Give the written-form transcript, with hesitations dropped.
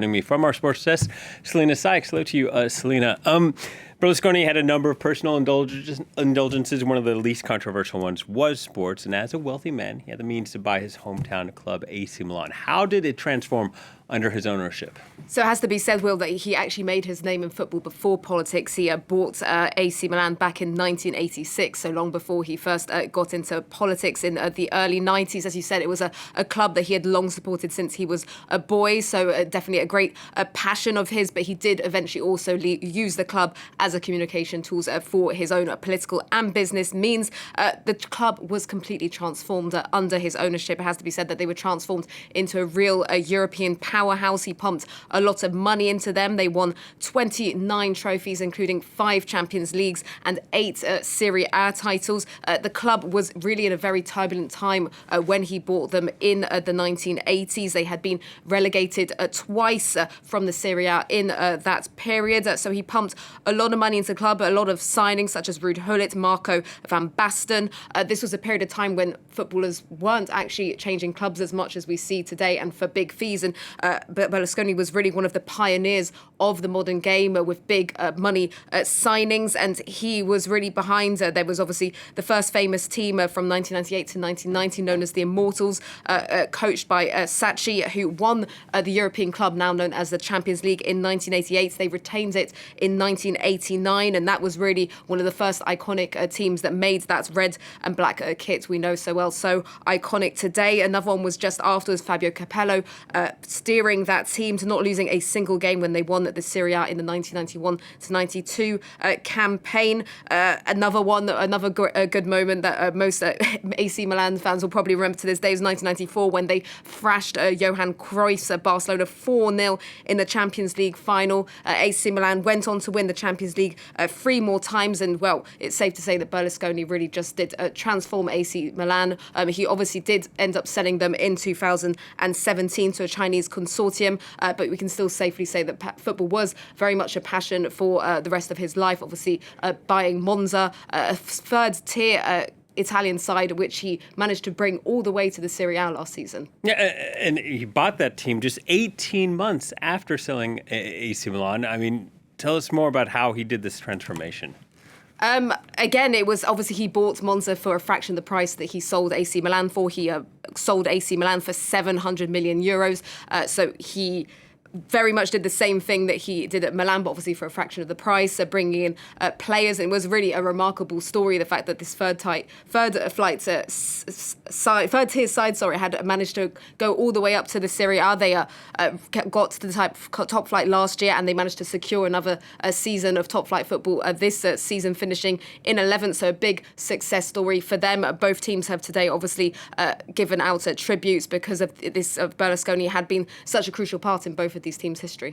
Joining me from our sports desk, Selina Sykes. Hello to you, Selina. Berlusconi had a number of personal indulgences. One of the least controversial ones was sports. And as a wealthy man, he had the means to buy his hometown club, AC Milan. How did it transform under his ownership? So it has to be said, Will, that he actually made his name in football before politics. He bought AC Milan back in 1986, so long before he first got into politics in the early 90s. As you said, it was a club that he had long supported since he was a boy, so definitely a great passion of his, but he did eventually also use the club as a communication tool for his own political and business means. The club was completely transformed under his ownership. It has to be said that they were transformed into a real European powerhouse. He pumped a lot of money into them. They won 29 trophies, including 5 Champions Leagues and 8 Serie A titles. The club was really in a very turbulent time when he bought them in the 1980s. They had been relegated twice from the Serie A in that period. So he pumped a lot of money into the club, a lot of signings such as Ruud Gullit, Marco van Basten. This was a period of time when footballers weren't actually changing clubs as much as we see today and for big fees. And Berlusconi was really one of the pioneers of the modern game with big money signings, and he was really behind. There was obviously the first famous team from 1998 to 1990 known as the Immortals, coached by Sacchi, who won the European club now known as the Champions League in 1988. They retained it in 1989, and that was really one of the first iconic teams that made that red and black kit we know so well, so iconic today. Another one was just afterwards, Fabio Capello, steering that team to not losing a single game when they won the Serie A in the 1991 to 92 campaign. Another good moment that most AC Milan fans will probably remember to this day is 1994 when they thrashed Johan Cruyff's Barcelona 4-0 in the Champions League final. AC Milan went on to win the Champions League 3 more times, and well, it's safe to say that Berlusconi really just did transform AC Milan. He obviously did end up selling them in 2017 to a Chinese consortium, but we can still safely say that football was very much a passion for the rest of his life. Obviously, buying Monza, a third-tier Italian side, which he managed to bring all the way to the Serie A last season. Yeah, and he bought that team just 18 months after selling AC Milan. I mean, tell us more about how he did this transformation. Again, it was obviously he bought Monza for a fraction of the price that he sold AC Milan for. He sold AC Milan for 700 million euros. So he very much did the same thing that he did at Milan, but obviously for a fraction of the price, bringing in players. And it was really a remarkable story, the fact that this third-tier side had managed to go all the way up to the Serie A. They got to the top flight last year, and they managed to secure another season of top-flight football this season, finishing in 11th. So a big success story for them. Both teams have today obviously given out tributes because of this. Berlusconi had been such a crucial part in both of these teams' history.